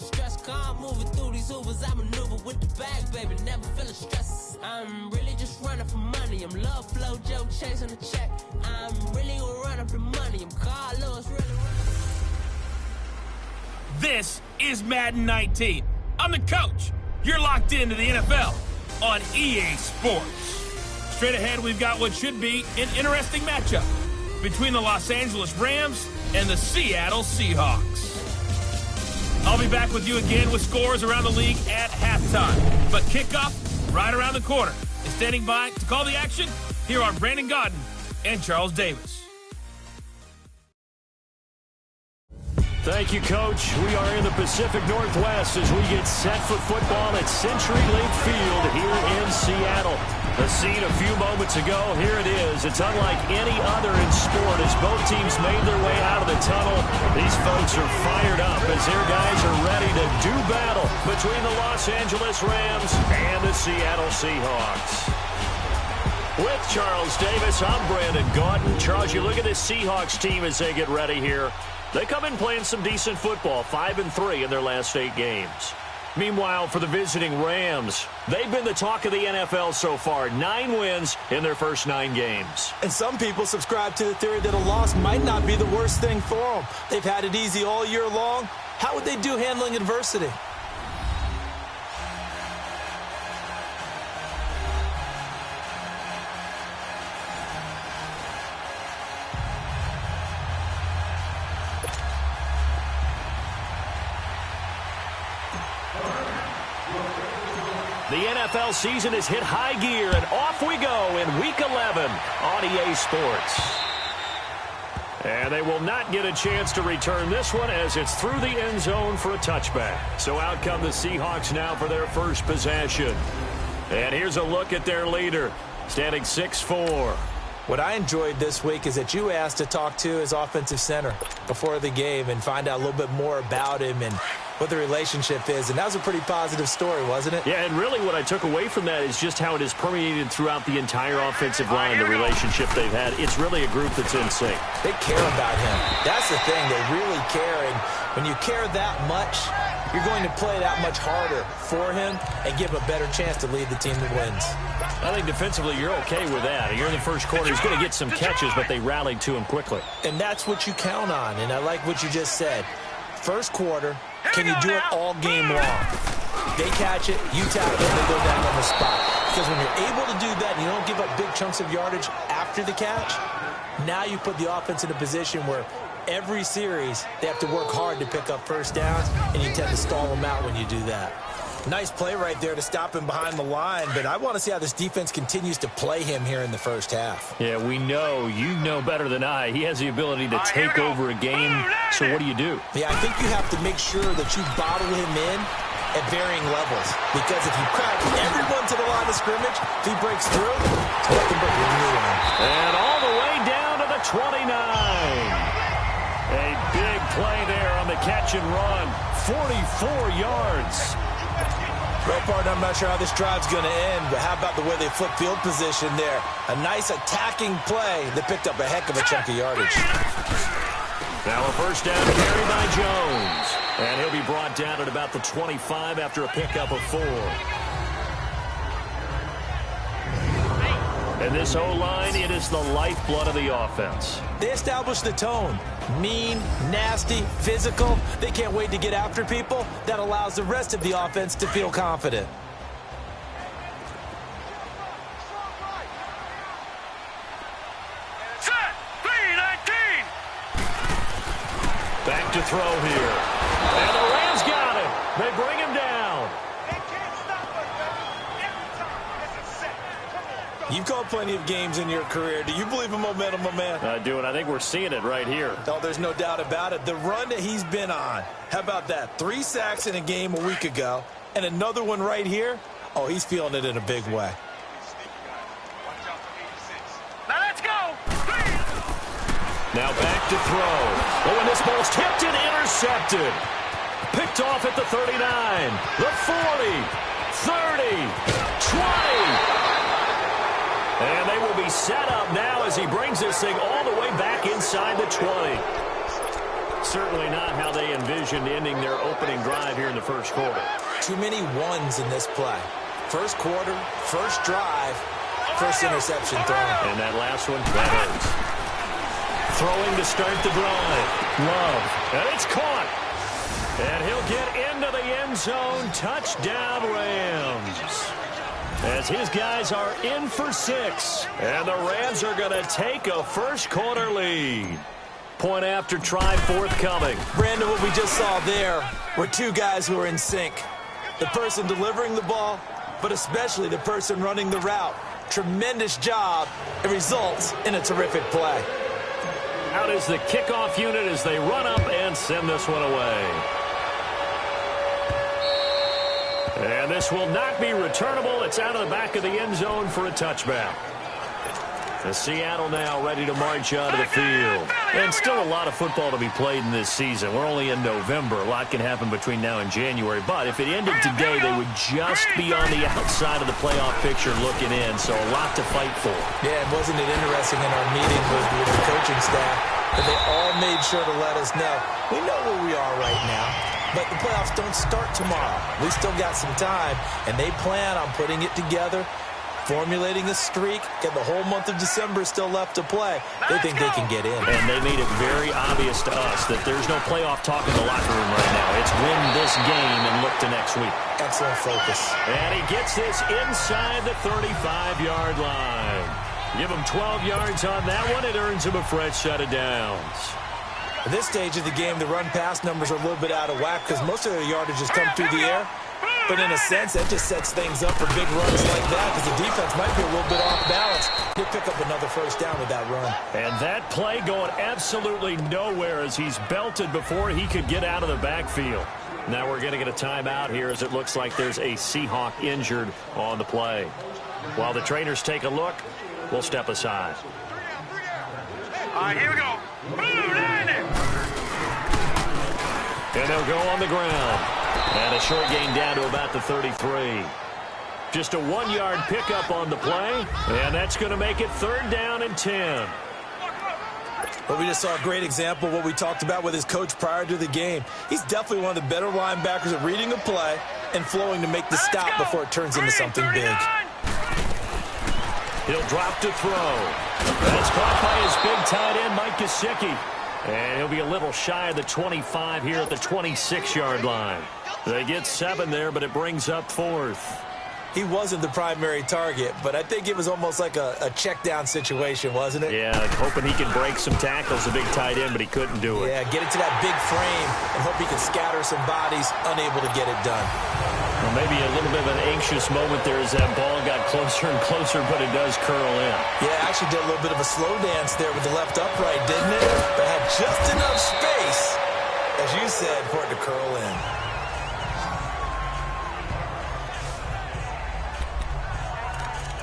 stress. Calm moving through these Ubers. I maneuver with the bag, baby. Never feeling stress. I'm really just running for money. I'm love flow, Joe chasing the check. I'm really gonna run up the money. I'm Carl Lewis, really running. This is Madden 19. I'm the coach. You're locked into the NFL on EA Sports. Straight ahead, we've got what should be an interesting matchup between the Los Angeles Rams and the Seattle Seahawks. I'll be back with you again with scores around the league at halftime. But kickoff right around the corner. And standing by to call the action, here are Brandon Gaudin and Charles Davis. Thank you, Coach. We are in the Pacific Northwest as we get set for football at CenturyLink Field here in Seattle. The scene a few moments ago, here it is. It's unlike any other in sport as both teams made their way out of the tunnel. These folks are fired up as their guys are ready to do battle between the Los Angeles Rams and the Seattle Seahawks. With Charles Davis, I'm Brandon Gaudin. Charles, you look at this Seahawks team as they get ready here. They come in playing some decent football, 5-3 in their last 8 games. Meanwhile, for the visiting Rams, they've been the talk of the NFL so far. 9 wins in their first 9 games. And some people subscribe to the theory that a loss might not be the worst thing for them. They've had it easy all year long. How would they do handling adversity? The NFL season has hit high gear, and off we go in Week 11 on EA Sports. And they will not get a chance to return this one as it's through the end zone for a touchback. So out come the Seahawks now for their first possession. And here's a look at their leader, standing 6'4". What I enjoyed this week is that you asked to talk to his offensive center before the game and find out a little bit more about him and what the relationship is. And that was a pretty positive story, wasn't it? Yeah, and really what I took away from that is just how it is permeated throughout the entire offensive line, the relationship they've had. It's really a group that's in sync. They care about him. That's the thing. They really care. And when you care that much, you're going to play that much harder for him and give him a better chance to lead the team that wins. I think defensively you're okay with that. You're in the first quarter. He's going to get some catches, but they rallied to him quickly. And that's what you count on. And I like what you just said. First quarter, can you do it all game long? They catch it, you tackle it, they go down on the spot. Because when you're able to do that and you don't give up big chunks of yardage after the catch, now you put the offense in a position where every series they have to work hard to pick up first downs, and you tend to stall them out when you do that. Nice play right there to stop him behind the line, but I want to see how this defense continues to play him here in the first half. Yeah, we know. You know better than I. He has the ability to take over a game, so what do you do? Yeah, I think you have to make sure that you bottle him in at varying levels, because if you crack everyone to the line of scrimmage, if he breaks through, it's nothing but your new one. And all the way down to the 29. A big play there on the catch and run. 44 yards. Well, partner, I'm not sure how this drive's going to end, but how about the way they flip field position there? A nice attacking play that picked up a heck of a chunk of yardage. Now a first down carry by Jones. And he'll be brought down at about the 25 after a pickup of 4. And this O-line, it is the lifeblood of the offense. They established the tone. Mean, nasty, physical. They can't wait to get after people. That allows the rest of the offense to feel confident. Set! 3-19! Back to throw here. And the Rams got him. They bring him down. You've called plenty of games in your career. Do you believe in momentum, my man? I do, and I think we're seeing it right here. Oh, there's no doubt about it. The run that he's been on. How about that? 3 sacks in a game a week ago, and another one right here. Oh, he's feeling it in a big way. Now let's go! Now back to throw. Oh, and this ball's tipped and intercepted. Picked off at the 39, the 40, 30, 20. And they will be set up now as he brings this thing all the way back inside the 20. Certainly not how they envisioned ending their opening drive here in the first quarter. Too many ones in this play. First quarter, first drive, first interception thrown. And that last one, that hurts. Throwing to start the drive. Love. And it's caught. And he'll get into the end zone. Touchdown, Rams. As his guys are in for 6. And the Rams are going to take a first quarter lead. Point after try forthcoming. Brandon, what we just saw there were two guys who are in sync. The person delivering the ball, but especially the person running the route. Tremendous job. It results in a terrific play. Out is the kickoff unit as they run up and send this one away. And this will not be returnable. It's out of the back of the end zone for a touchback. The Seattle now ready to march out of the field. And still a lot of football to be played in this season. We're only in November. A lot can happen between now and January. But if it ended today, they would just be on the outside of the playoff picture looking in. So a lot to fight for. Yeah, and wasn't it interesting in our meeting with the coaching staff that they all made sure to let us know, we know where we are right now, but the playoffs don't start tomorrow. We still got some time, and they plan on putting it together, formulating a streak, and the whole month of December is still left to play. They think they can get in. And they made it very obvious to us that there's no playoff talk in the locker room right now. It's win this game and look to next week. Excellent focus. And he gets this inside the 35-yard line. Give him 12 yards on that one. It earns him a fresh set of downs. At this stage of the game, the run-pass numbers are a little bit out of whack because most of their yardage has come through the air. But in a sense, that just sets things up for big runs like that because the defense might be a little bit off balance. He'll pick up another first down with that run. And that play going absolutely nowhere as he's belted before he could get out of the backfield. Now we're going to get a timeout here as it looks like there's a Seahawk injured on the play. While the trainers take a look, we'll step aside. All right, here we go. And they'll go on the ground. And a short gain down to about the 33. Just a 1-yard pickup on the play. And that's going to make it 3rd down and 10. But we just saw a great example of what we talked about with his coach prior to the game. He's definitely one of the better linebackers at reading a play and flowing to make the stop before it turns into something big. He'll drop to throw. That's caught by his big tight end, Mike Gesicki. And he'll be a little shy of the 25 here at the 26-yard line. They get 7 there, but it brings up 4th. He wasn't the primary target, but I think it was almost like a check-down situation, wasn't it? Yeah, hoping he could break some tackles, a big tight end, but he couldn't do it. Yeah, get it to that big frame and hope he can scatter some bodies, unable to get it done. Well, maybe a little bit of an anxious moment there as that ball got closer and closer, but it does curl in. Yeah, actually did a little bit of a slow dance there with the left upright, didn't it? But had just enough space, as you said, for it to curl in.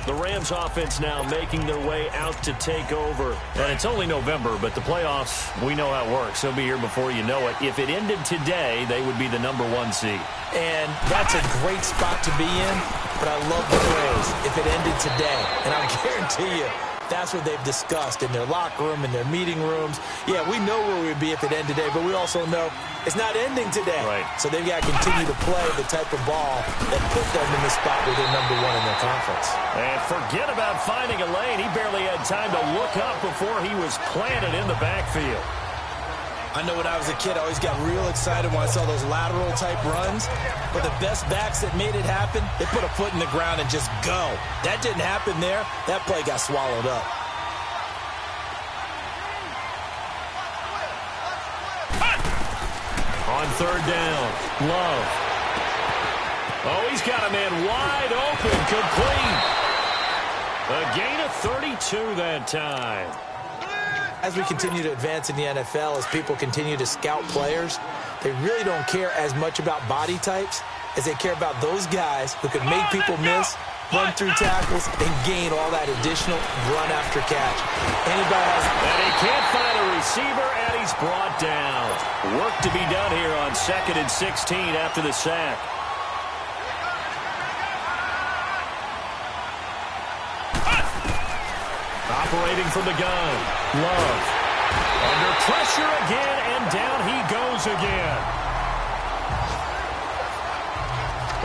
The Rams offense now making their way out to take over. And it's only November, but the playoffs, we know how it works. They'll be here before you know it. If it ended today, they would be the #1 seed. And that's a great spot to be in, but I love the phrase, if it ended today. And I guarantee you, that's what they've discussed in their locker room, in their meeting rooms. Yeah, we know where we'd be if it ended today, but we also know it's not ending today. Right. So they've got to continue to play the type of ball that put them in the spot where they're #1 in their conference. And forget about finding a lane. He barely had time to look up before he was planted in the backfield. I know when I was a kid, I always got real excited when I saw those lateral-type runs. But the best backs that made it happen, they put a foot in the ground and just go. That didn't happen there. That play got swallowed up. On 3rd down, Love. Oh, he's got a man wide open, complete. A gain of 32 that time. As we continue to advance in the NFL, as people continue to scout players, they really don't care as much about body types as they care about those guys who can make people miss, run through tackles, and gain all that additional run after catch. Anybody has... And he can't find a receiver, and he's brought down. Work to be done here on 2nd and 16 after the sack. Operating from the gun, Love. Under pressure again, and down he goes again.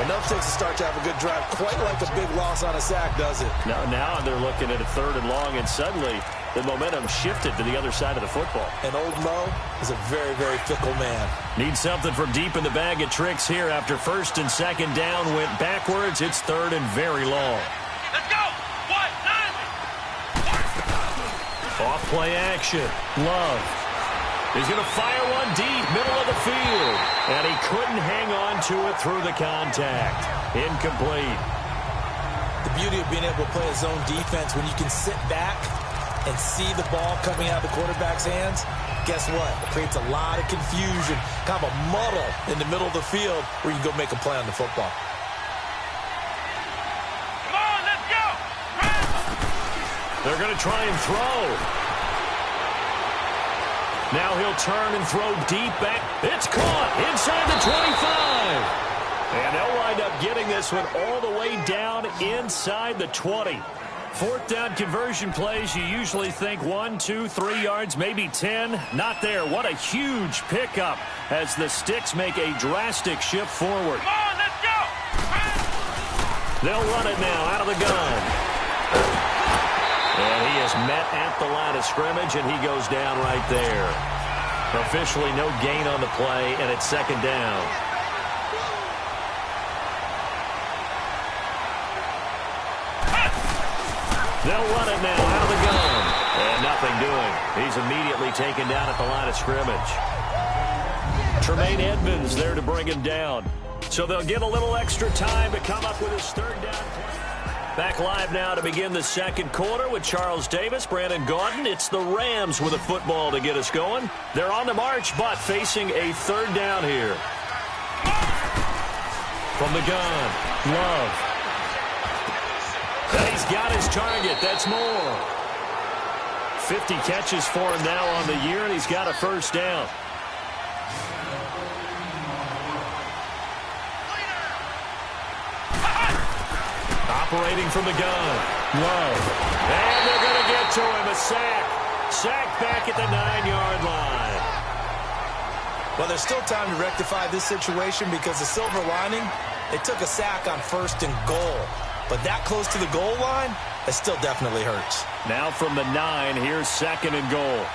Enough takes a start to have a good drive. Quite like a big loss on a sack, does it? Now they're looking at a 3rd and long, and suddenly the momentum shifted to the other side of the football. And old Mo is a very, very fickle man. Need something from deep in the bag of tricks here. After 1st and 2nd down went backwards, it's 3rd and very long. Let's go! What? Off play action. Love. He's going to fire one deep, middle of the field. And he couldn't hang on to it through the contact. Incomplete. The beauty of being able to play a zone defense, when you can sit back and see the ball coming out of the quarterback's hands, guess what? It creates a lot of confusion, kind of a muddle in the middle of the field where you can go make a play on the football. Come on, let's go! They're going to try and throw. Now he'll turn and throw deep back. It's caught inside the 25. And they'll wind up getting this one all the way down inside the 20. 4th down conversion plays, you usually think 1, 2, 3 yards, maybe 10. Not there. What a huge pickup as the Sticks make a drastic shift forward. Come on, let's go! They'll run it now out of the gun. And he is met at the line of scrimmage, and he goes down right there. Officially no gain on the play, and it's 2nd down. They'll run it now out of the gun. And nothing doing. He's immediately taken down at the line of scrimmage. Tremaine Edmonds there to bring him down. So they'll get a little extra time to come up with his 3rd down play. Back live now to begin the 2nd quarter with Charles Davis, Brandon Gaudin. It's the Rams with a football to get us going. They're on the march, but facing a 3rd down here. From the gun, Love. And he's got his target. That's more. 50 catches for him now on the year, and he's got a 1st down. Operating from the gun. Love. And they're going to get to him. A sack. Sack back at the 9-yard line. Well, there's still time to rectify this situation because the silver lining, they took a sack on 1st and goal. But that close to the goal line, it still definitely hurts. Now from the 9, here's 2nd and goal.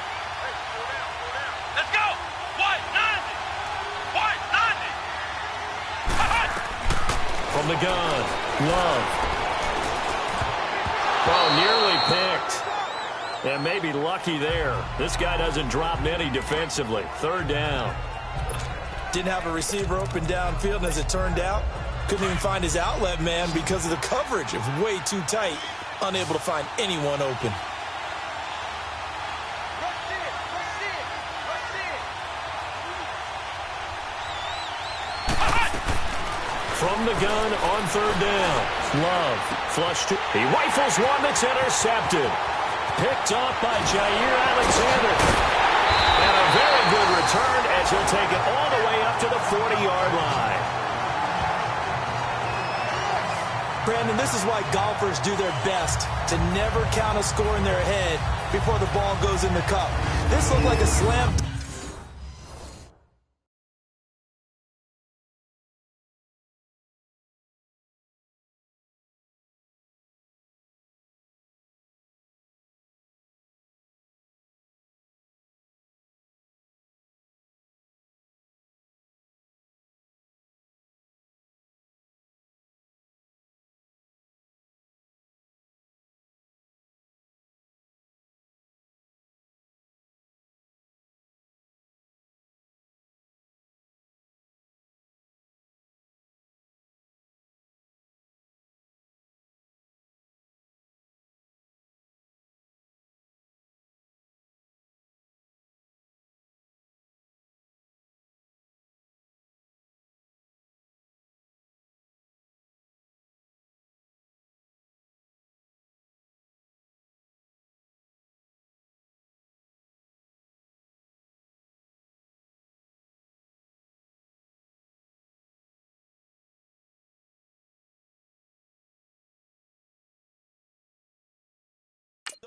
Let's go! What? 90! What? 90! From the gun, Love. Oh, nearly picked. And maybe lucky there. This guy doesn't drop many defensively. 3rd down. Didn't have a receiver open downfield, and as it turned out, couldn't even find his outlet man because of the coverage. It was way too tight. Unable to find anyone open. From the gun on 3rd down. Love. Flush to. He rifles one that's intercepted. Picked off by Jair Alexander. And a very good return as he'll take it all the way up to the 40-yard line. Brandon, this is why golfers do their best to never count a score in their head before the ball goes in the cup. This looked like a slam.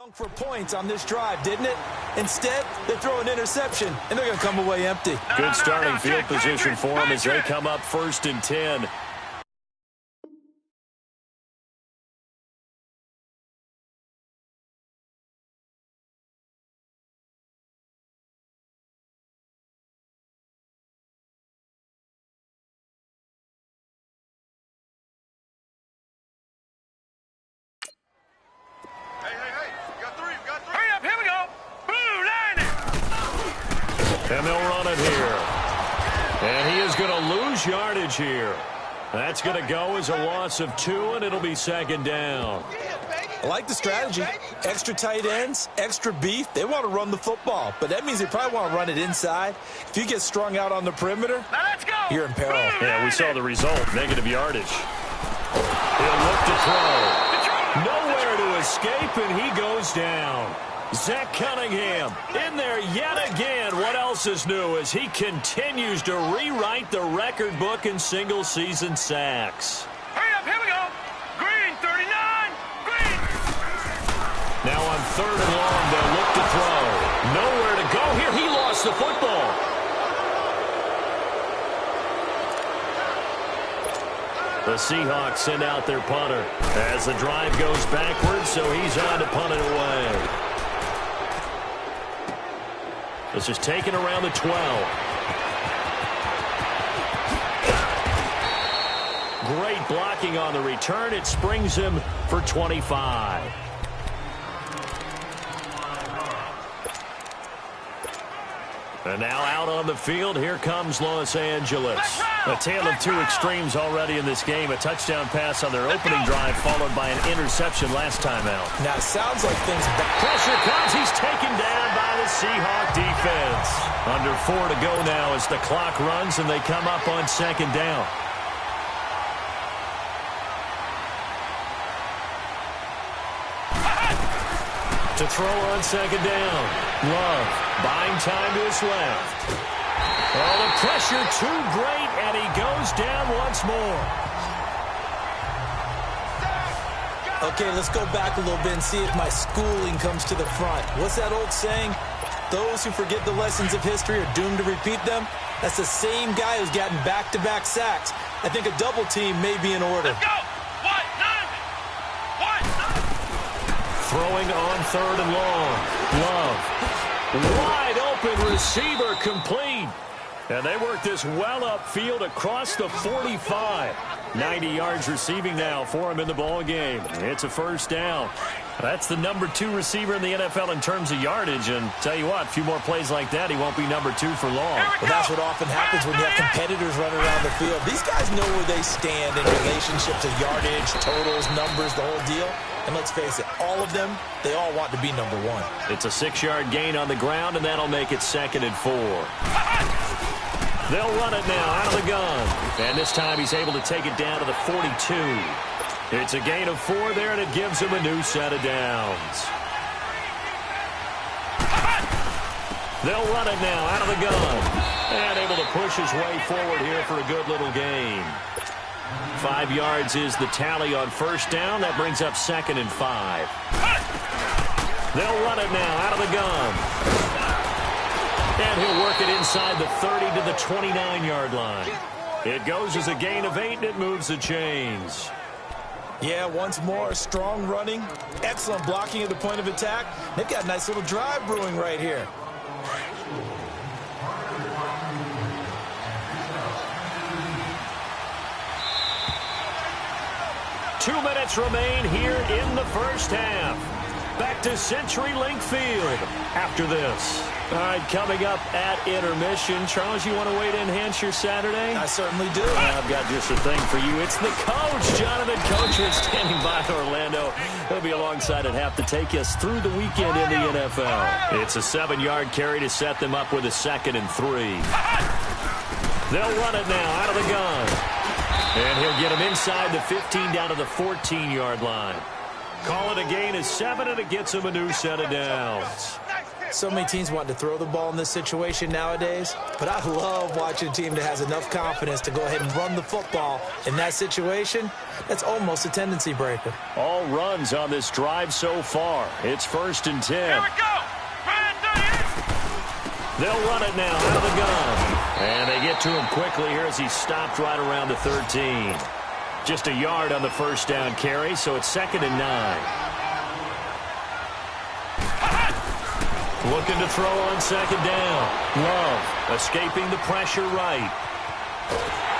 Dunk for points on this drive, didn't it? Instead, they throw an interception, and they're going to come away empty. Good starting field position for them as they come up 1st and 10. And they'll run it here. And he is going to lose yardage here. That's going to go as a loss of 2, and it'll be 2nd down. I like the strategy. Extra tight ends, extra beef. They want to run the football, but that means they probably want to run it inside. If you get strung out on the perimeter, you're in peril. Yeah, we saw the result, negative yardage. He'll look to throw. Nowhere to escape, and he goes down. Zach Cunningham in there yet again. What else is new as he continues to rewrite the record book in single-season sacks? Hurry up, here we go. Green, 39, green. Now on 3rd and long, they'll look to throw. Nowhere to go here. He lost the football. The Seahawks send out their punter as the drive goes backwards, so he's on to punt it away. This is taken around the 12. Great blocking on the return. It springs him for 25. And now out on the field, here comes Los Angeles. A tale of 2 extremes already in this game. A touchdown pass on their opening drive, followed by an interception last time out. Now, it sounds like things... Pressure comes. He's taken down by the Seahawk defense. Under 4 to go now as the clock runs, and they come up on 2nd down. To throw on 2nd down. Love buying time to his left. Oh, the pressure too great, and he goes down once more. Okay, let's go back a little bit and see if my schooling comes to the front. What's that old saying? Those who forget the lessons of history are doomed to repeat them. That's the same guy who's gotten back-to-back sacks. I think a double team may be in order. Let's go. Throwing on 3rd and long. Love. Wide open receiver complete. And they work this well upfield across the 45. 90 yards receiving now for him in the ball game. It's a 1st down. That's the number 2 receiver in the NFL in terms of yardage. And tell you what, a few more plays like that, he won't be number 2 for long. Well, that's what often happens when you have competitors running around the field. These guys know where they stand in relationship to yardage, totals, numbers, the whole deal. And let's face it, all of them, they all want to be number 1. It's a 6-yard gain on the ground, and that'll make it 2nd and 4. They'll run it now out of the gun. And this time he's able to take it down to the 42. It's a gain of 4 there, and it gives him a new set of downs. They'll run it now out of the gun. And able to push his way forward here for a good little gain. 5 yards is the tally on 1st down. That brings up 2nd and 5. They'll run it now out of the gun. And he'll work it inside the 30 to the 29-yard line. It goes as a gain of 8, and it moves the chains. Yeah, once more, strong running, excellent blocking at the point of attack. They've got a nice little drive brewing right here. Two minutes remain here in the 1st half. Back to CenturyLink Field after this. All right, coming up at intermission. Charles, you want a way to enhance your Saturday? I certainly do. I've got just a thing for you. It's the coach, Jonathan Coachman, standing by Orlando. He'll be alongside at half to take us through the weekend in the NFL. It's a 7-yard carry to set them up with a 2nd and 3. They'll run it now out of the gun. And he'll get him inside the 15 down to the 14-yard line. Call it a gain of 7, and it gets him a new set of downs. So many teams want to throw the ball in this situation nowadays, but I love watching a team that has enough confidence to go ahead and run the football. In that situation, that's almost a tendency breaker. All runs on this drive so far. It's 1st and 10. Here we go. They'll run it now out of the gun. And they get to him quickly here as he stopped right around the 13. Just a yard on the first down carry, so it's 2nd and 9. Looking to throw on 2nd down. Love escaping the pressure right.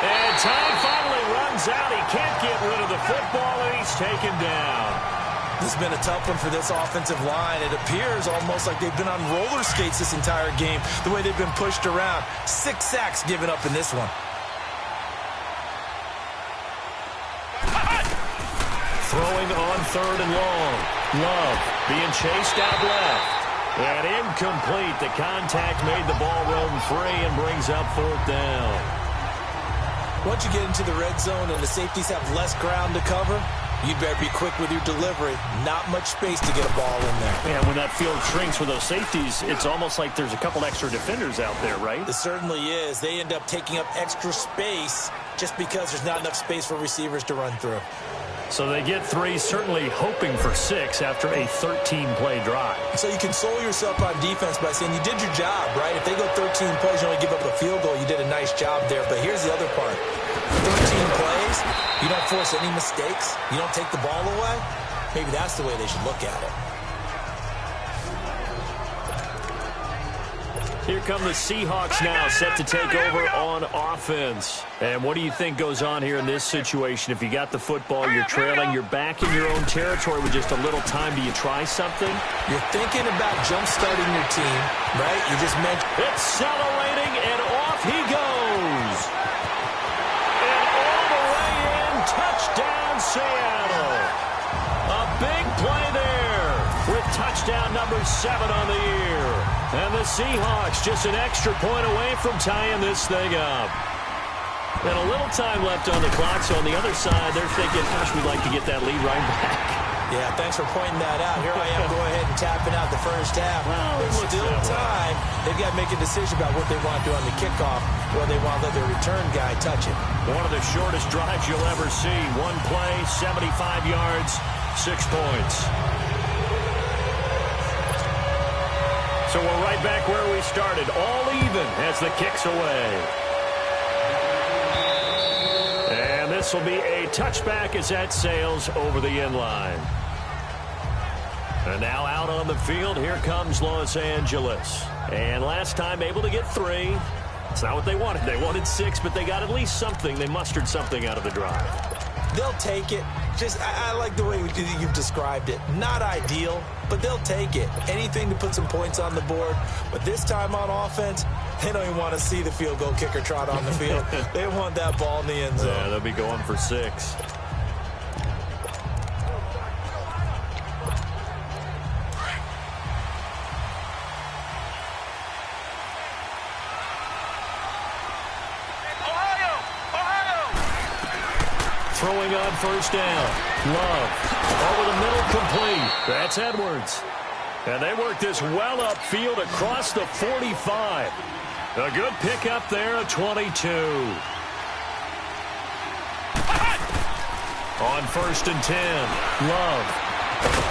And time finally runs out. He can't get rid of the football, and he's taken down. This has been a tough one for this offensive line. It appears almost like they've been on roller skates this entire game, the way they've been pushed around. 6 sacks given up in this one. Throwing on 3rd and long. Love being chased out left. And incomplete. The contact made the ball roam free and brings up 4th down. Once you get into the red zone and the safeties have less ground to cover, you'd better be quick with your delivery. Not much space to get a ball in there. Yeah, when that field shrinks with those safeties, it's almost like there's a couple extra defenders out there, right? It certainly is. They end up taking up extra space just because there's not enough space for receivers to run through. So they get 3, certainly hoping for 6 after a 13-play drive. So you console yourself on defense by saying you did your job, right? If they go 13 plays, you only give up a field goal, you did a nice job there. But here's the other part. 13 plays, you don't force any mistakes, you don't take the ball away. Maybe that's the way they should look at it. Here come the Seahawks now, set to take over on offense. And what do you think goes on here in this situation? If you got the football, you're trailing, you're back in your own territory with just a little time. Do you try something? You're thinking about jump-starting your team, right? You just mentioned... Accelerating, and off he goes. And all the way in, touchdown Seattle. A big play there with touchdown number 7 on the year. And the Seahawks just an extra point away from tying this thing up. And a little time left on the clock, so on the other side, they're thinking, gosh, we'd like to get that lead right back. Yeah, thanks for pointing that out. Here I am going ahead and tapping out the first half. Well, There's still time. They've got to make a decision about what they want to do on the kickoff, or they want to let their return guy touch it. One of the shortest drives you'll ever see. One play, 75 yards, 6 points. So we're right back where we started, all even as the kick's away. And this will be a touchback as that sails over the end line. And now out on the field, here comes Los Angeles. And last time able to get 3. It's not what they wanted. They wanted 6, but they got at least something. They mustered something out of the drive. They'll take it. I like the way you've described it. Not ideal, but they'll take it. Anything to put some points on the board. But this time on offense, they don't even want to see the field goal kicker trot on the field. They want that ball in the end zone. Yeah, they'll be going for 6. Throwing on first down. Love. Over the middle, complete. That's Edwards. And they work this well upfield across the 45. A good pickup there at 22. On 1st and 10. Love.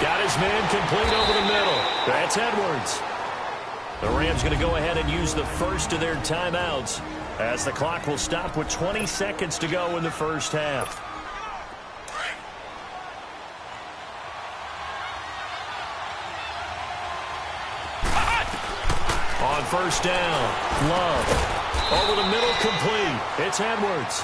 Got his man complete over the middle. That's Edwards. The Rams going to go ahead and use the first of their timeouts as the clock will stop with 20 seconds to go in the first half. On first down, Love. Over the middle, complete. It's Edwards.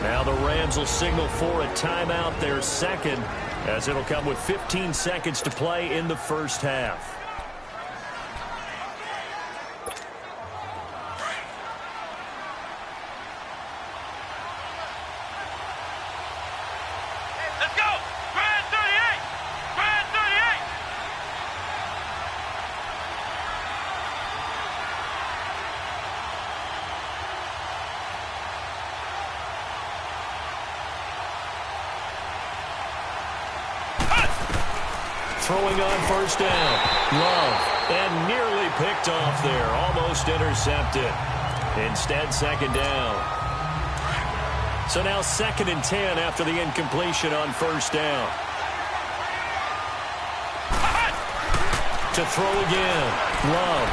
Now the Rams will signal for a timeout, their second, as it'll come with 15 seconds to play in the first half. Let's go! Grand 38! Grand 38! Throwing on first down. Love. And nearly picked off there. Almost intercepted. Instead, second down. So now 2nd and 10 after the incompletion on first down. To throw again. Love.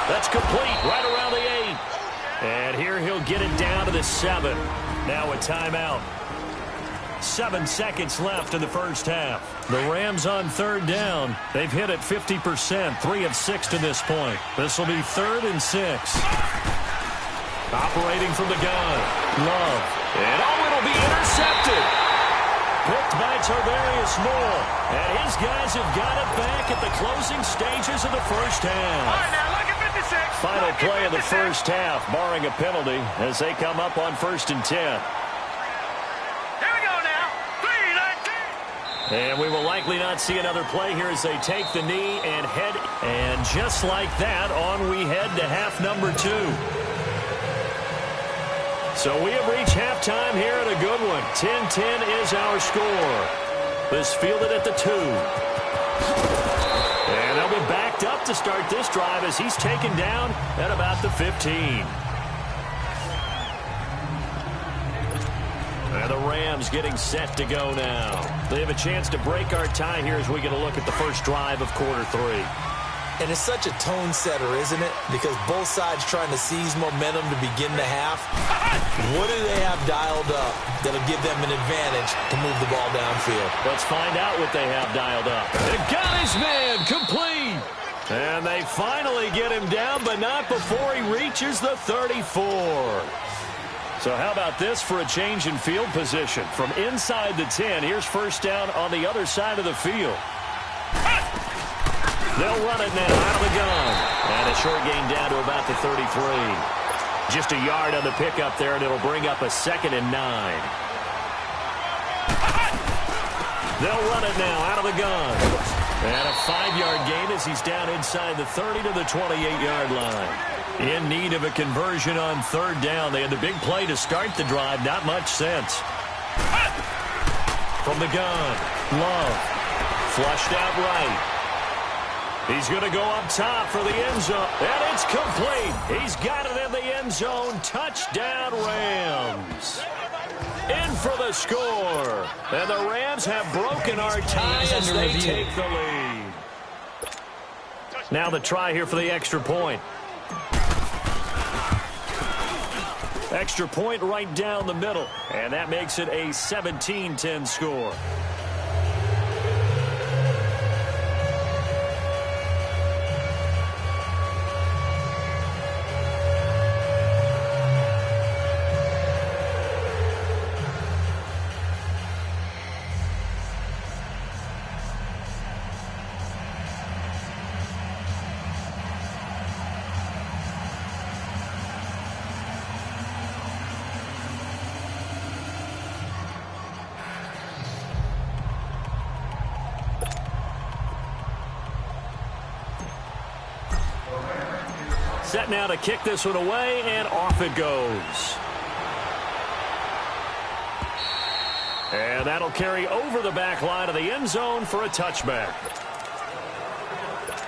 That's complete right around the 8. And here he'll get it down to the 7. Now a timeout. 7 seconds left in the first half. The Rams on third down. They've hit it 50%, 3 of 6 to this point. This will be 3rd and 6. Operating from the gun. Love. And it'll be intercepted. Picked by Tarvarius Moore. And his guys have got it back at the closing stages of the first half. All right, now look at 56. Final play of the first half, barring a penalty, as they come up on 1st and 10. And we will likely not see another play here as they take the knee and head. And just like that, on we head to half number 2. So we have reached halftime here at a good one. 10-10 is our score. This fielded at the 2. And they'll be backed up to start this drive as he's taken down at about the 15. And the Rams getting set to go now. They have a chance to break our tie here as we get a look at the first drive of quarter 3. And it's such a tone setter, isn't it? Because both sides trying to seize momentum to begin the half. What do they have dialed up that'll give them an advantage to move the ball downfield? Let's find out what they have dialed up. They got his man complete. And they finally get him down, but not before he reaches the 34. So how about this for a change in field position? From inside the 10, here's first down on the other side of the field. They'll run it now out of the gun. And a short gain down to about the 33. Just a yard on the pickup there, and it'll bring up a 2nd and 9. They'll run it now out of the gun. And a 5-yard gain as he's down inside the 30 to the 28-yard line. In need of a conversion on third down. They had the big play to start the drive. Not much sense. From the gun, Love. Flushed out right. He's going to go up top for the end zone. And it's complete. He's got it in the end zone. Touchdown, Rams. In for the score. And the Rams have broken our tie as they take the lead. Now the try here for the extra point. Extra point right down the middle. And that makes it a 17-10 score. Set now to kick this one away, and off it goes. And that'll carry over the back line of the end zone for a touchback.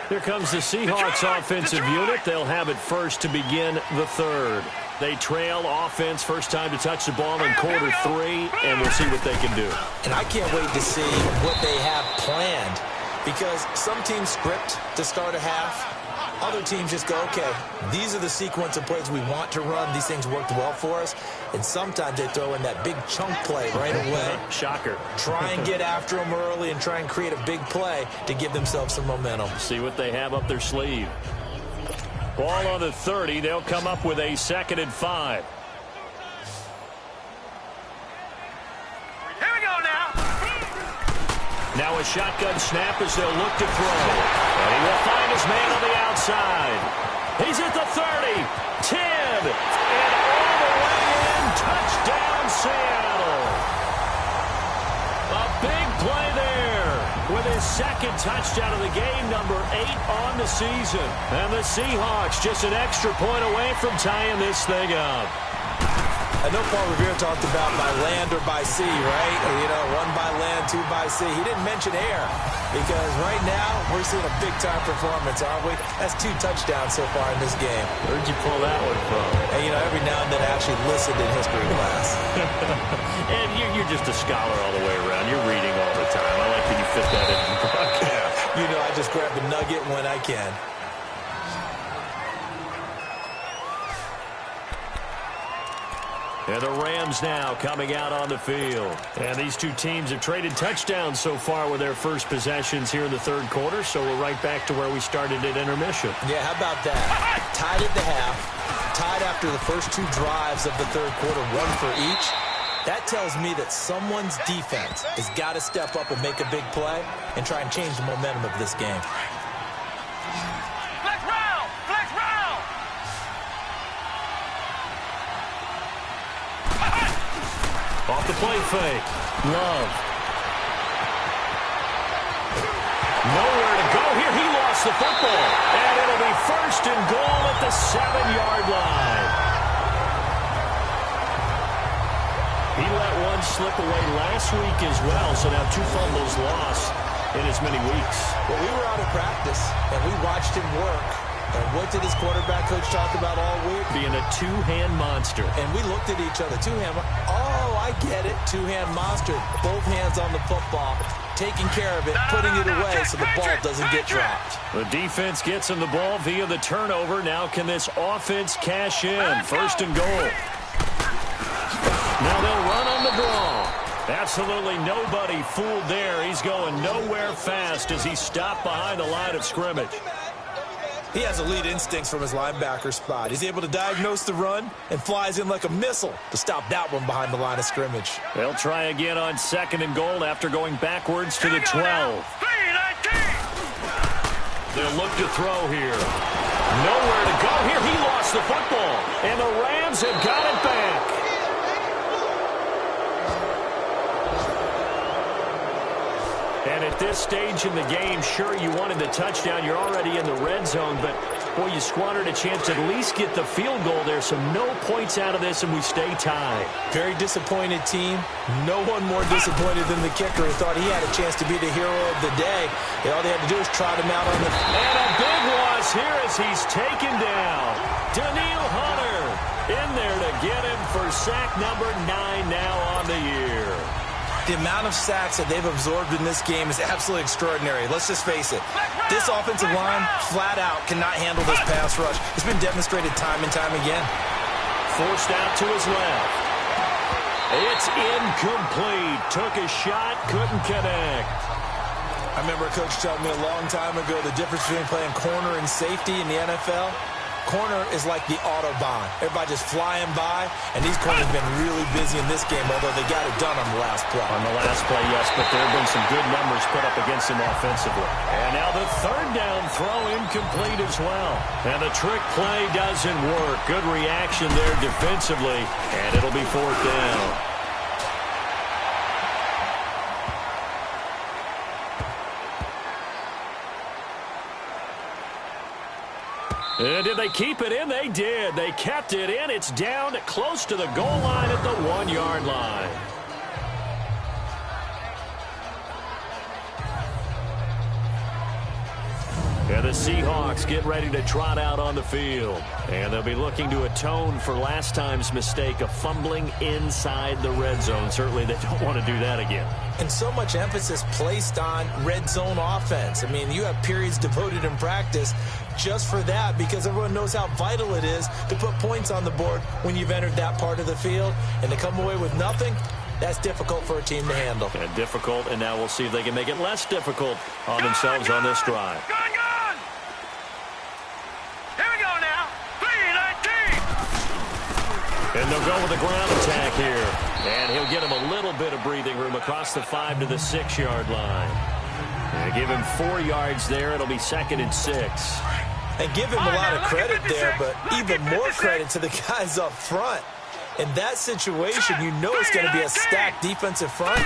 Here comes the Seahawks offensive unit. They'll have it first to begin the third. They trail offense first time to touch the ball in quarter 3, and we'll see what they can do. And I can't wait to see what they have planned, because some teams script to start a half. Other teams just go, okay, these are the sequence of plays we want to run. These things worked well for us. And sometimes they throw in that big chunk play right away. Shocker. Try and get after them early and try and create a big play to give themselves some momentum. See what they have up their sleeve. Ball on the 30. They'll come up with a 2nd and 5. Here we go now. Now a shotgun snap as they'll look to throw. And he will find his man on the outside. He's at the 30, 10, and all the way in. Touchdown, Seattle. A big play there with his 2nd touchdown of the game, number 8 on the season. And the Seahawks just an extra point away from tying this thing up. I know Paul Revere talked about by land or by sea, right? You know, one by land, two by sea. He didn't mention air because right now we're seeing a big-time performance, aren't we? That's 2 touchdowns so far in this game. Where'd you pull that one from? And, you know, every now and then I actually listened in history class. And you're just a scholar all the way around. You're reading all the time. I like that you fit that into the broadcast. You know, I just grab a nugget when I can. And the Rams now coming out on the field. And these 2 teams have traded touchdowns so far with their first possessions here in the third quarter, so we're right back to where we started at intermission. Yeah, how about that? Tied at the half, tied after the first 2 drives of the third quarter, 1 for each. That tells me that someone's defense has got to step up and make a big play and try and change the momentum of this game. Flex round! Flex round! Off the play fake. Love. Nowhere to go here. He lost the football. And it'll be first and goal at the 7-yard line. He let one slip away last week as well, so now 2 fumbles lost in as many weeks. Well, we were out of practice, and we watched him work. And what did his quarterback coach talk about all week? Being a 2-hand monster. And we looked at each other. 2-hand. Oh, I get it. 2-hand monster. Both hands on the football, taking care of it, putting it away so the ball doesn't get dropped. The defense gets him the ball via the turnover. Now can this offense cash in? First and goal. Now they'll run on the draw. Absolutely nobody fooled there. He's going nowhere fast as he stopped behind the line of scrimmage. He has elite instincts from his linebacker spot. He's able to diagnose the run and flies in like a missile to stop that one behind the line of scrimmage. They'll try again on second and goal after going backwards to the 12. They'll look to throw here. Nowhere to go here. He lost the football. And the Rams have got it back. And at this stage in the game, sure, you wanted the touchdown. You're already in the red zone, but, boy, you squandered a chance to at least get the field goal there, so no points out of this, and we stay tied. Very disappointed team. No one more disappointed than the kicker who thought he had a chance to be the hero of the day. And all they had to do was trot him out on the... And a big loss here as he's taken down. Daniil Hunter in there to get him for sack number 9 now on the year. The amount of sacks that they've absorbed in this game is absolutely extraordinary. Let's just face it. This offensive line, flat out, cannot handle this pass rush. It's been demonstrated time and time again. Forced out to his left. It's incomplete. Took a shot, couldn't connect. I remember a coach telling me a long time ago the difference between playing corner and safety in the NFL. Corner is like the Autobahn. Everybody just flying by, and these corners have been really busy in this game, although they got it done on the last play. On the last play, yes, but there have been some good numbers put up against them offensively. And now the third down throw incomplete as well. And the trick play doesn't work. Good reaction there defensively, and it'll be 4th down. Did they keep it in? They did. They kept it in. It's down close to the goal line at the 1-yard line. And the Seahawks get ready to trot out on the field. And they'll be looking to atone for last time's mistake of fumbling inside the red zone. Certainly they don't want to do that again. And so much emphasis placed on red zone offense. I mean, you have periods devoted in practice just for that because everyone knows how vital it is to put points on the board when you've entered that part of the field. And to come away with nothing, that's difficult for a team to handle. And difficult, and now we'll see if they can make it less difficult on themselves on this drive. And they'll go with a ground attack here. And he'll get him a little bit of breathing room across the 5 to the 6-yard line. And give him 4 yards there. It'll be 2nd and 6. And give him a lot of credit there, but even more credit to the guys up front. In that situation, you know it's going to be a stacked defensive front.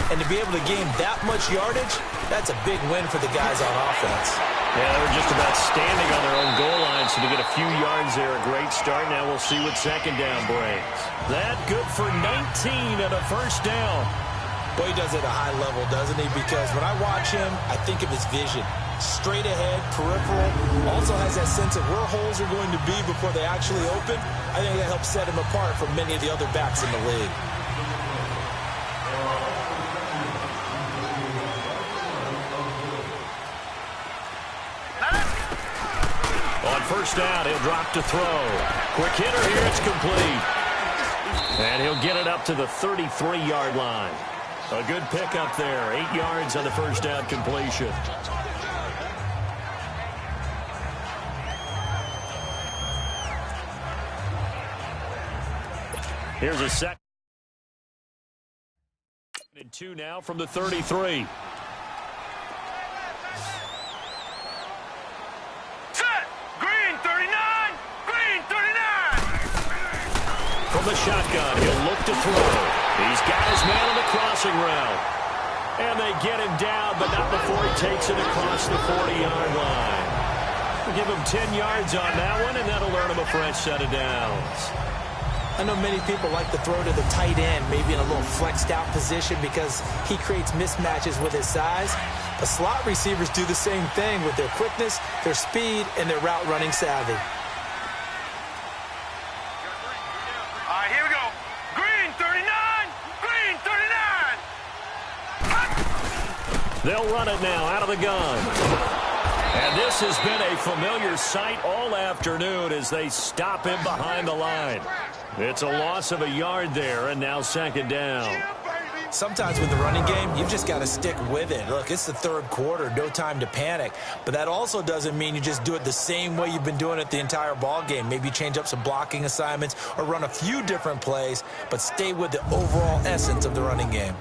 And to be able to gain that much yardage, that's a big win for the guys on offense. Yeah, they were just about standing on their own goal line, so to get a few yards there, a great start. Now we'll see what second down brings. That good for 19 and a first down. Boy, he does it at a high level, doesn't he? Because when I watch him, I think of his vision. Straight ahead, peripheral, also has that sense of where holes are going to be before they actually open. I think that helps set him apart from many of the other backs in the league. On first down, he'll drop to throw. Quick hitter here, it's complete. And he'll get it up to the 33-yard line. A good pickup there, 8 yards on the first down completion. Here's a second and 2 now from the 33. From the shotgun, he'll look to throw. He's got his man on the crossing route. And they get him down, but not before he takes it across the 40-yard line. We'll give him 10 yards on that one, and that'll earn him a fresh set of downs. I know many people like to throw to the tight end, maybe in a little flexed out position because he creates mismatches with his size. The slot receivers do the same thing with their quickness, their speed, and their route running savvy. They'll run it now out of the gun. And this has been a familiar sight all afternoon as they stop him behind the line. It's a loss of a yard there, and now second down. Sometimes with the running game, you've just got to stick with it. Look, it's the third quarter, no time to panic. But that also doesn't mean you just do it the same way you've been doing it the entire ball game. Maybe change up some blocking assignments or run a few different plays, but stay with the overall essence of the running game.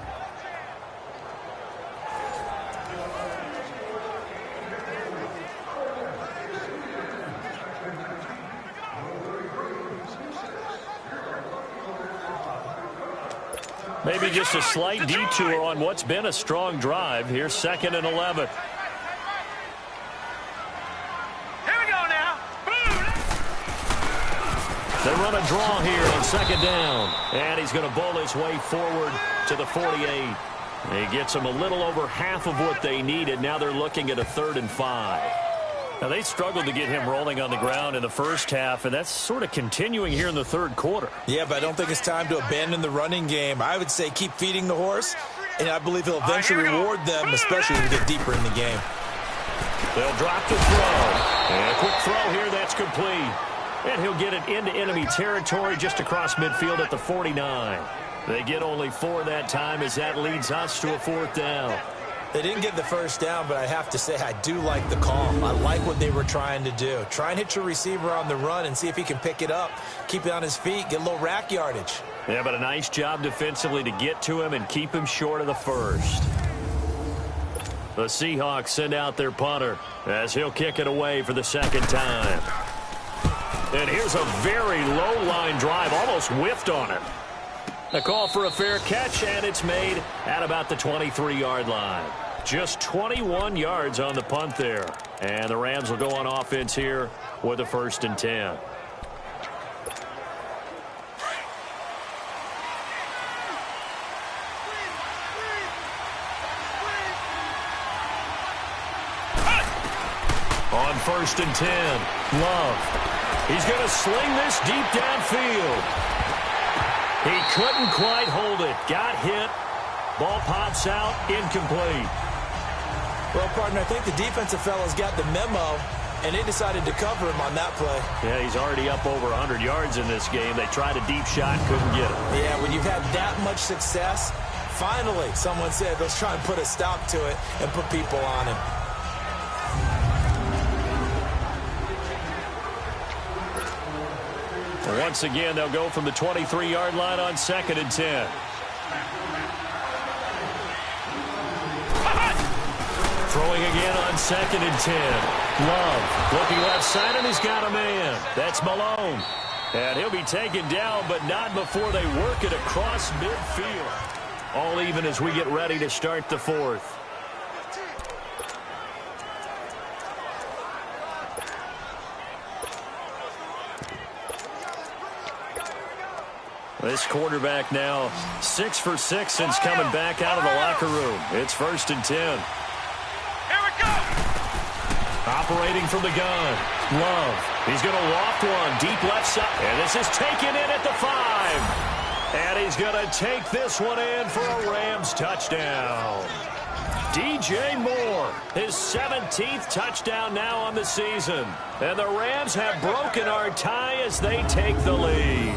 Maybe just a slight detour on what's been a strong drive. Here's 2nd and 11. Here we go now. They run a draw here on second down. And he's going to bowl his way forward to the 48. He gets them a little over half of what they needed. Now they're looking at a 3rd and 5. Now, they struggled to get him rolling on the ground in the first half, and that's sort of continuing here in the third quarter. Yeah, but I don't think it's time to abandon the running game. I would say keep feeding the horse, and I believe he'll eventually reward them, especially as we get deeper in the game. They'll drop the throw. And a quick throw here, that's complete. And he'll get it into enemy territory just across midfield at the 49. They get only 4 that time as that leads us to a 4th down. They didn't get the first down, but I have to say I do like the call. I like what they were trying to do. Try and hit your receiver on the run and see if he can pick it up, keep it on his feet, get a little rack yardage. Yeah, but a nice job defensively to get to him and keep him short of the first. The Seahawks send out their punter as he'll kick it away for the second time. And here's a very low line drive, almost whiffed on it. A call for a fair catch, and it's made at about the 23-yard line. Just 21 yards on the punt there. And the Rams will go on offense here with a 1st and 10. On 1st and 10, Love. He's going to sling this deep downfield. He couldn't quite hold it. Got hit. Ball pops out. Incomplete. Well, partner, I think the defensive fellas got the memo, and they decided to cover him on that play. Yeah, he's already up over 100 yards in this game. They tried a deep shot, couldn't get it. Yeah, when you've had that much success, finally, someone said, let's try and put a stop to it and put people on him. Once again, they'll go from the 23-yard line on 2nd and 10. Throwing again on 2nd and 10. Love looking left side, and he's got a man. That's Malone. And he'll be taken down, but not before they work it across midfield. All even as we get ready to start the 4th. This quarterback now 6 for 6 since coming back out of the locker room. It's 1st and 10. Here we go. Operating from the gun. Love. He's going to loft one deep left side. And this is taken in at the 5. And he's going to take this one in for a Rams touchdown. DJ Moore, his 17th touchdown now on the season. And the Rams have broken our tie as they take the lead.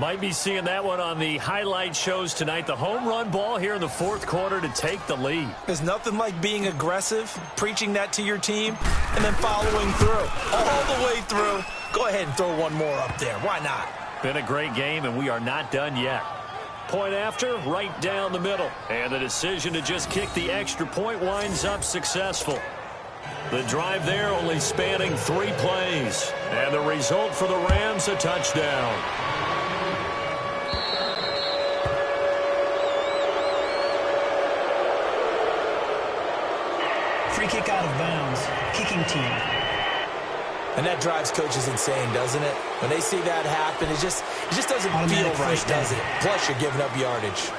Might be seeing that one on the highlight shows tonight. The home run ball here in the 4th quarter to take the lead. There's nothing like being aggressive, preaching that to your team, and then following through. All the way through. Go ahead and throw one more up there. Why not? Been a great game, and we are not done yet. Point after, right down the middle. And the decision to just kick the extra point winds up successful. The drive there only spanning 3 plays. And the result for the Rams, a touchdown. Free kick out of bounds. Kicking team. And that drives coaches insane, doesn't it? When they see that happen, it just doesn't feel right, does it? Plus, you're giving up yardage.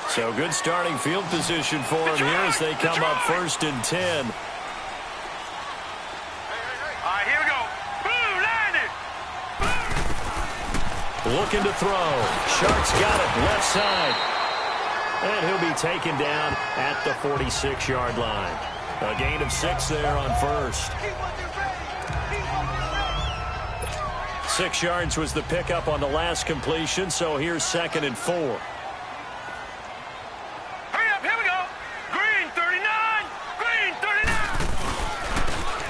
So good starting field position for him here as they come up 1st and 10. All right, here we go. Boom, landed. Looking to throw. Sharks got it left side. And he'll be taken down at the 46-yard line. A gain of 6 there on 1st. 6 yards was the pickup on the last completion, so here's 2nd and 4. Hurry up, here we go. Green 39. Green 39.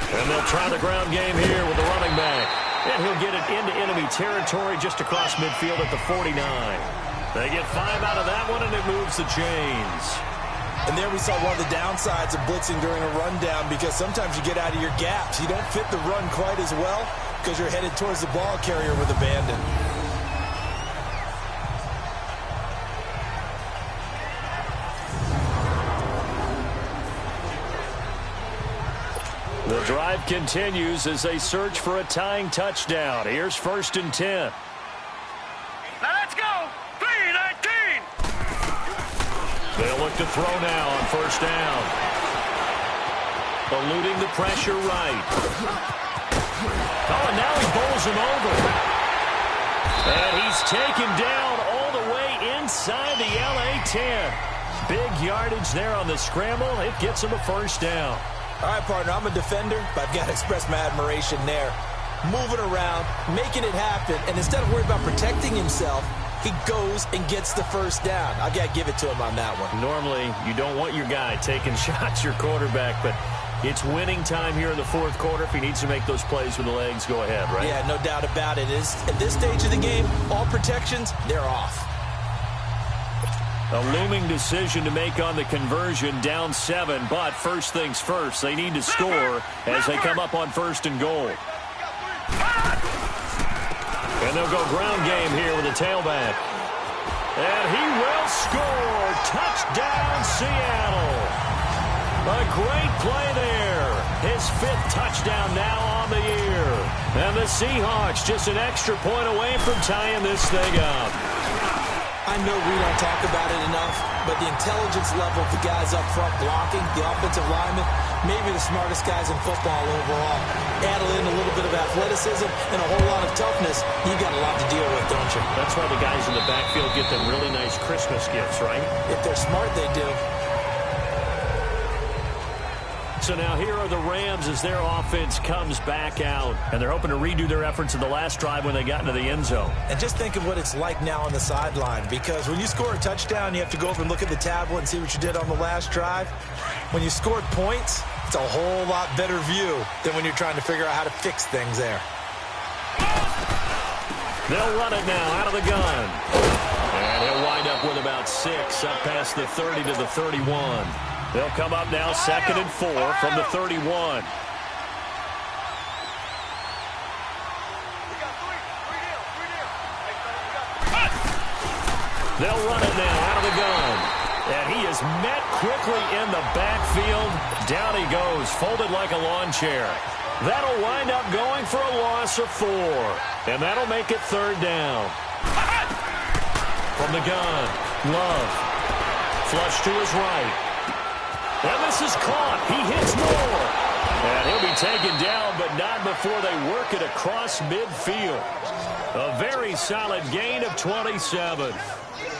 And they'll try the ground game here with the running back. And he'll get it into enemy territory just across midfield at the 49. They get 5 out of that one, and it moves the chains. And there we saw one of the downsides of blitzing during a rundown, because sometimes you get out of your gaps. You don't fit the run quite as well because you're headed towards the ball carrier with abandon. The drive continues as they search for a tying touchdown. Here's 1st and 10. Now let's go. 3-19. They'll look to throw now on 1st down. Eluding the pressure right. Oh, and now he bowls him over. And he's taken down all the way inside the LA 10. Big yardage there on the scramble. It gets him a 1st down. All right, partner, I'm a defender, but I've got to express my admiration there. Moving around, making it happen, and instead of worrying about protecting himself, he goes and gets the 1st down. I got to give it to him on that one. Normally, you don't want your guy taking shots, your quarterback, but it's winning time here in the 4th quarter. If he needs to make those plays with the legs, go ahead, right? Yeah, no doubt about it. At this stage of the game, all protections, they're off. A looming decision to make on the conversion, down 7, but first things first, they need to score as they come up on 1st and goal. And they'll go ground game here with a tailback. And he will score. Touchdown, Seattle. A great play there. His 5th touchdown now on the year. And the Seahawks just an extra point away from tying this thing up. I know we don't talk about it enough, but the intelligence level of the guys up front blocking, the offensive linemen, maybe the smartest guys in football overall. Add in a little bit of athleticism and a whole lot of toughness, you got a lot to deal with, don't you? That's why the guys in the backfield get them really nice Christmas gifts, right? If they're smart, they do. So now here are the Rams as their offense comes back out. And they're hoping to redo their efforts in the last drive when they got into the end zone. And just think of what it's like now on the sideline, because when you score a touchdown, you have to go over and look at the tablet and see what you did on the last drive. When you scored points, it's a whole lot better view than when you're trying to figure out how to fix things there. They'll run it now out of the gun. And he'll wind up with about 6 up past the 30 to the 31. They'll come up now 2nd and 4 from the 31. They'll run it now out of the gun. And he is met quickly in the backfield. Down he goes, folded like a lawn chair. That'll wind up going for a loss of 4. And that'll make it 3rd down. From the gun, Love. Flush to his right. And this is caught. He hits more. And he'll be taken down, but not before they work it across midfield. A very solid gain of 27.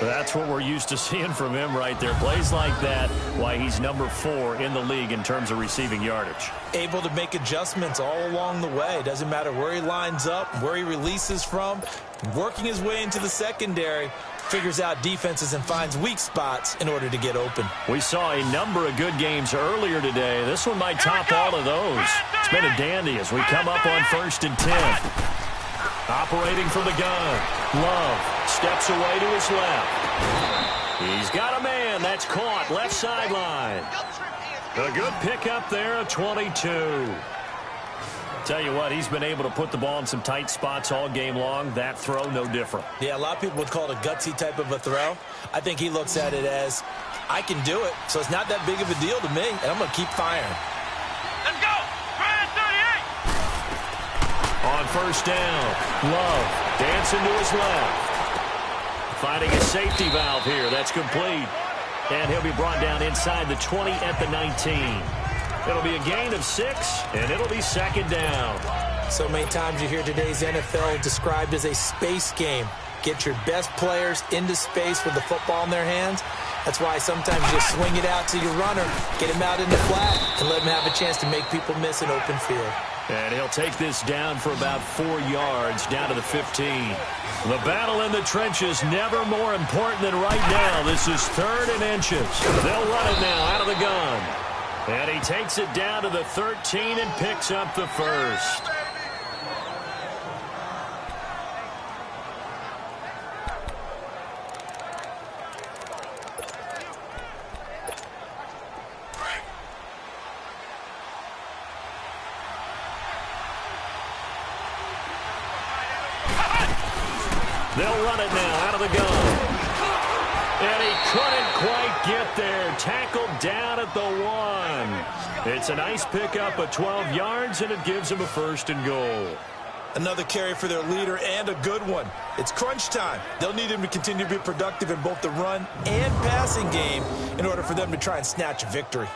That's what we're used to seeing from him right there. Plays like that, why he's number 4 in the league in terms of receiving yardage. Able to make adjustments all along the way. Doesn't matter where he lines up, where he releases from. Working his way into the secondary. Figures out defenses and finds weak spots in order to get open. We saw a number of good games earlier today. This one might top all of those. It's been a dandy as we come up on 1st and 10. Operating from the gun. Love steps away to his left. He's got a man. That's caught. Left sideline. A good pickup there of 22. Tell you what, he's been able to put the ball in some tight spots all game long. That throw, no different. Yeah, a lot of people would call it a gutsy type of a throw. I think he looks at it as, I can do it, so it's not that big of a deal to me, and I'm going to keep firing. Let's go! Ryan 38! On 1st down, Love dancing to his left. Finding a safety valve here. That's complete. And he'll be brought down inside the 20 at the 19. It'll be a gain of 6, and it'll be 2nd down. So many times you hear today's NFL described as a space game. Get your best players into space with the football in their hands. That's why sometimes you just swing it out to your runner, get him out in the flat, and let him have a chance to make people miss an open field. And he'll take this down for about 4 yards, down to the 15. The battle in the trenches never more important than right now. This is 3rd and inches. They'll run it now out of the gun. And he takes it down to the 13 and picks up the 1st. They'll run it now out of the gun. And he couldn't quite get there. Tackled down at the 1. It's a nice pickup of 12 yards, and it gives him a 1st and goal. Another carry for their leader, and a good one. It's crunch time. They'll need him to continue to be productive in both the run and passing game in order for them to try and snatch a victory.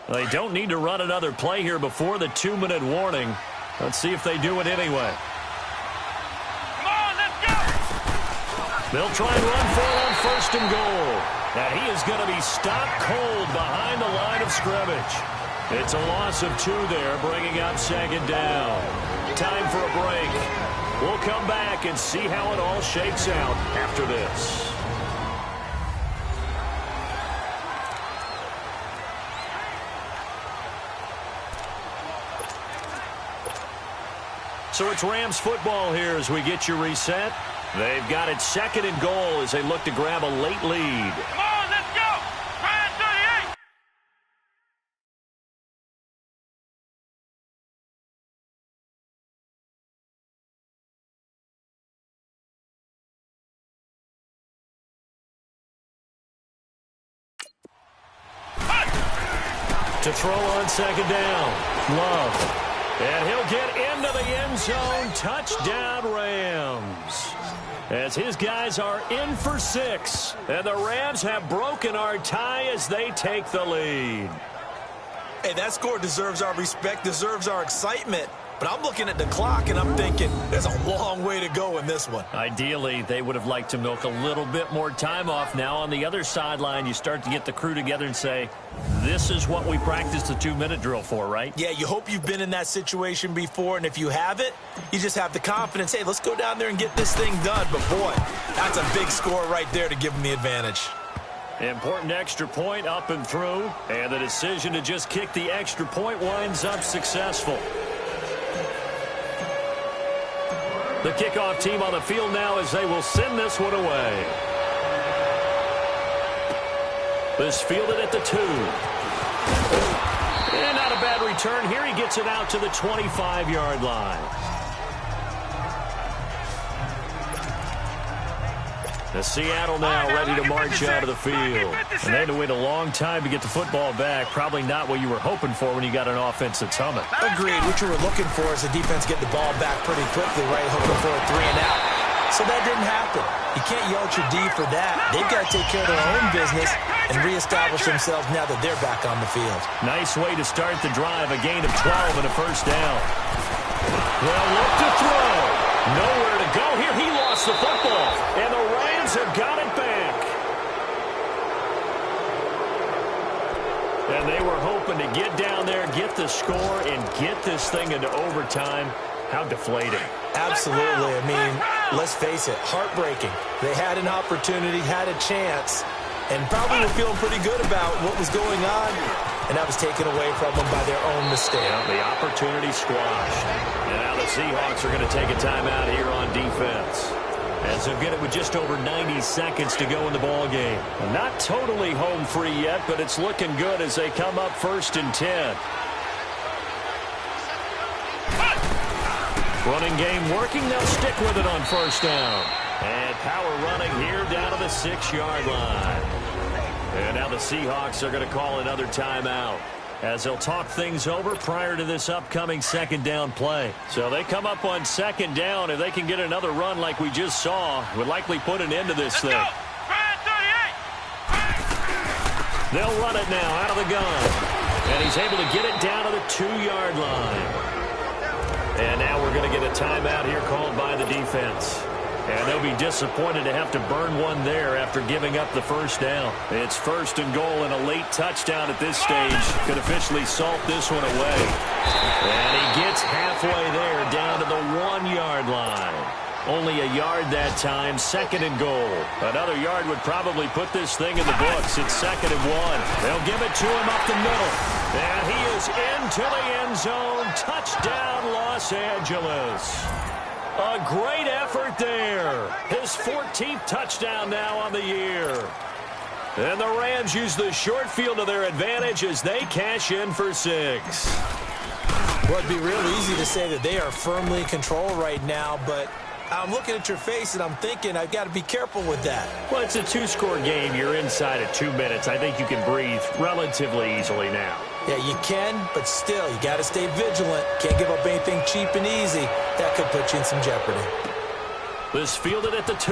They don't need to run another play here before the 2-minute warning. Let's see if they do it anyway. Come on, let's go! They'll try and run for it on 1st and goal. Now he is going to be stopped cold behind the line of scrimmage. It's a loss of 2 there, bringing up 2nd down. Time for a break. We'll come back and see how it all shakes out after this. So it's Rams football here as we get you reset. They've got it 2nd and goal as they look to grab a late lead. Come on, let's go! Ryan 38! To throw on 2nd down. Love. And he'll get into the end zone. Touchdown, Rams. As his guys are in for 6. And the Rams have broken our tie as they take the lead. Hey, that score deserves our respect, deserves our excitement. But I'm looking at the clock, and I'm thinking there's a long way to go in this one. Ideally, they would have liked to milk a little bit more time off. Now, on the other sideline, you start to get the crew together and say, this is what we practiced the 2-minute drill for, right? Yeah, you hope you've been in that situation before, and if you haven't, you just have the confidence, hey, let's go down there and get this thing done. But, boy, that's a big score right there to give them the advantage. Important extra point up and through, and the decision to just kick the extra point winds up successful. The kickoff team on the field now as they will send this one away. This fielded at the 2. And not a bad return here. He gets it out to the 25-yard line. The Seattle now ready to march out of the field. And they had to wait a long time to get the football back. Probably not what you were hoping for when you got an offense that's humming. Agreed. What you were looking for is the defense get the ball back pretty quickly, right? Hoping for a 3 and out. So that didn't happen. You can't yell at your D for that. They've got to take care of their own business and reestablish themselves now that they're back on the field. Nice way to start the drive. A gain of 12 and a first down. Well, look to throw. Nowhere to go here. He lost the football. And the Rams have got it back. And they were hoping to get down there, get the score, and get this thing into overtime. How deflating. Absolutely. I mean, let's face it, heartbreaking. They had an opportunity, had a chance, and probably were feeling pretty good about what was going on, and that was taken away from them by their own mistake. Yeah, the opportunity squashed. And now the Seahawks are going to take a timeout here on defense. As they'll get it with just over 90 seconds to go in the ball game. Not totally home free yet, but it's looking good as they come up 1st and 10. Running game working. They'll stick with it on 1st down. And power running here down to the 6-yard line. And now the Seahawks are going to call another timeout as they'll talk things over prior to this upcoming 2nd down play. So they come up on 2nd down. If they can get another run like we just saw, would likely put an end to this thing. They'll run it now out of the gun. And he's able to get it down to the 2-yard line. And now we're going to get a timeout here called by the defense. And they'll be disappointed to have to burn one there after giving up the 1st down. It's 1st and goal, and a late touchdown at this stage could officially salt this one away. And he gets halfway there down to the 1-yard line. Only a yard that time, 2nd and goal. Another yard would probably put this thing in the books. It's 2nd and 1. They'll give it to him up the middle. And he is into the end zone. Touchdown, Los Angeles. A great effort there. His 14th touchdown now on the year. And the Rams use the short field to their advantage as they cash in for 6. Well, it'd be real easy to say that they are firmly in control right now, but I'm looking at your face and I'm thinking I've got to be careful with that. Well, it's a 2-score game. You're inside of 2 minutes. I think you can breathe relatively easily now. Yeah, you can, but still, you got to stay vigilant. Can't give up anything cheap and easy. That could put you in some jeopardy. This fielded at the 2.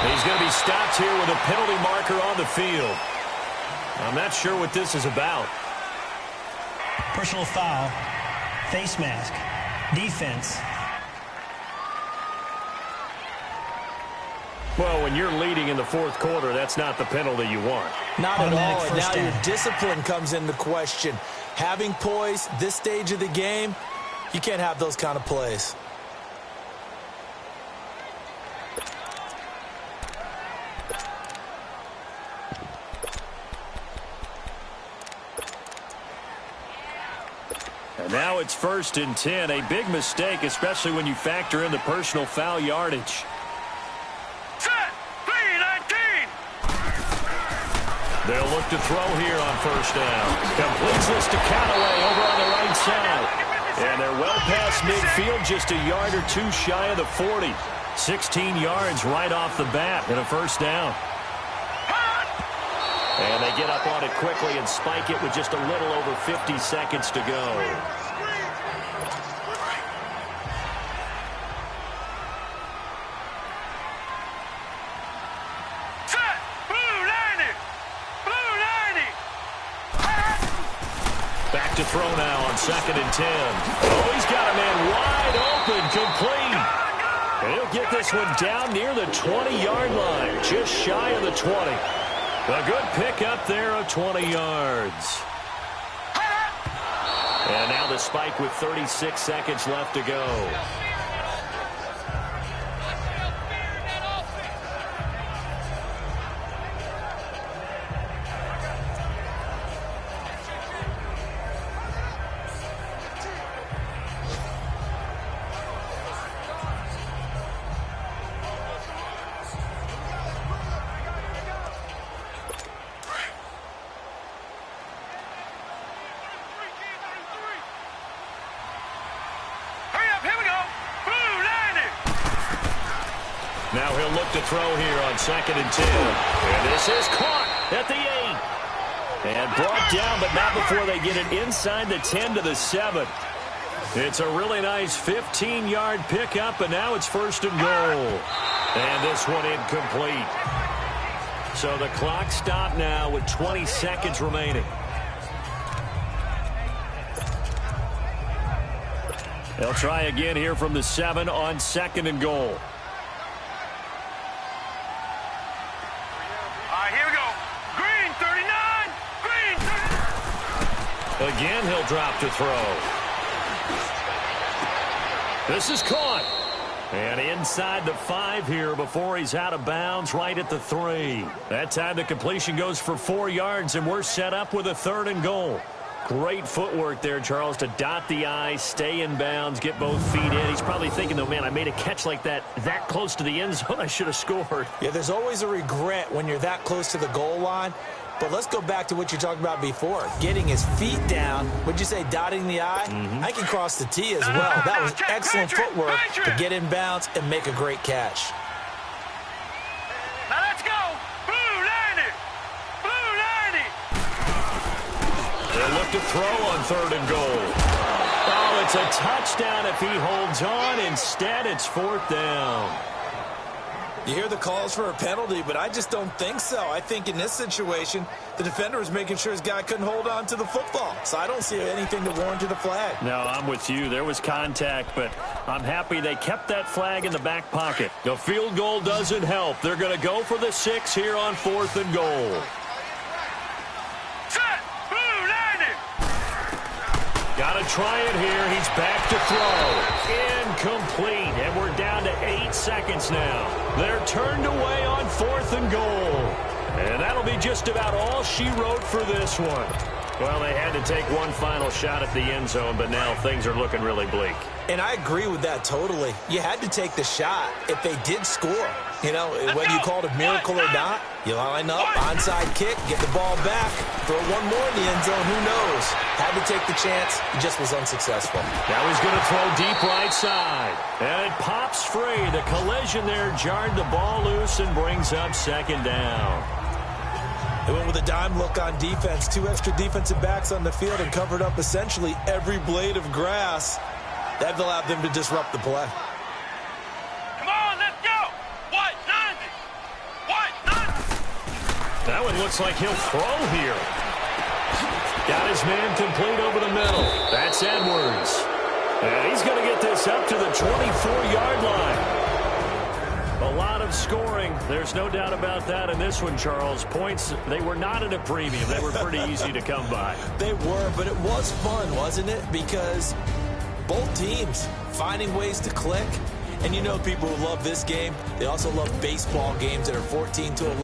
He's going to be stopped here with a penalty marker on the field. I'm not sure what this is about. Personal foul, face mask, defense. Well, when you're leading in the 4th quarter, that's not the penalty you want. Not at all, and now down. your discipline comes into question. Having poise, this stage of the game, you can't have those kind of plays. And now it's 1st and 10. A big mistake, especially when you factor in the personal foul yardage. They'll look to throw here on 1st down. Completes this to Callaway over on the right side. And they're well past midfield, just a yard or 2 shy of the 40. 16 yards right off the bat and a 1st down. And they get up on it quickly and spike it with just a little over 50 seconds to go. Back to throw now on 2nd and 10. Oh, he's got a man wide open, complete. And he'll get this one down near the 20-yard line, just shy of the 20. A good pick up there of 20 yards. And now the spike with 36 seconds left to go. He'll look to throw here on 2nd and 10. And this is caught at the 8. And brought down, but not before they get it inside the 10 to the 7. It's a really nice 15-yard pickup, and now it's 1st and goal. And this one incomplete. So the clock stopped now with 20 seconds remaining. They'll try again here from the 7 on 2nd and goal. All right, here we go. Green, 39. Green, 39. Again, he'll drop to throw. This is caught. And inside the 5 here before he's out of bounds right at the 3. That time the completion goes for 4 yards, and we're set up with a 3rd and goal. Great footwork there, Charles, to dot the I, stay in bounds, get both feet in. He's probably thinking, though, man, I made a catch like that close to the end zone. I should have scored. Yeah, there's always a regret when you're that close to the goal line. But let's go back to what you talked about before. Getting his feet down. Would you say dotting the I? I can cross the T as well. That was excellent footwork to get in bounds and make a great catch. Now let's go. Blue 90. Blue 90. They'll look to throw on 3rd and goal. Oh, it's a touchdown if he holds on. Instead, it's 4th down. You hear the calls for a penalty, but I just don't think so. I think in this situation, the defender was making sure his guy couldn't hold on to the football. So I don't see anything that warranted a flag. No, I'm with you. There was contact, but I'm happy they kept that flag in the back pocket. The field goal doesn't help. They're going to go for the 6 here on 4th and goal. Set. Blue 90. Got to try it here. He's back to throw. Incomplete. And we're down to 8 seconds now. They're turned away on 4th and goal. And that'll be just about all she wrote for this one. Well, they had to take one final shot at the end zone, but now things are looking really bleak. And I agree with that totally. You had to take the shot if they did score. You know, whether you call it a miracle or not, you line up, onside kick, get the ball back, throw one more in the end zone, who knows? Had to take the chance, he just was unsuccessful. Now he's going to throw deep right side. And it pops free. The collision there jarred the ball loose and brings up 2nd down. They went with a dime look on defense. 2 extra defensive backs on the field and covered up essentially every blade of grass. That allowed them to disrupt the play. Come on, let's go. White 90. White 90. That one looks like he'll throw here. Got his man complete over the middle. That's Edwards. And he's going to get this up to the 24-yard line. A lot of scoring. There's no doubt about that in this one, Charles. Points, they were not at a premium. They were pretty easy to come by. They were, but it was fun, wasn't it? Because both teams finding ways to click. And you know people who love this game, they also love baseball games that are 14-11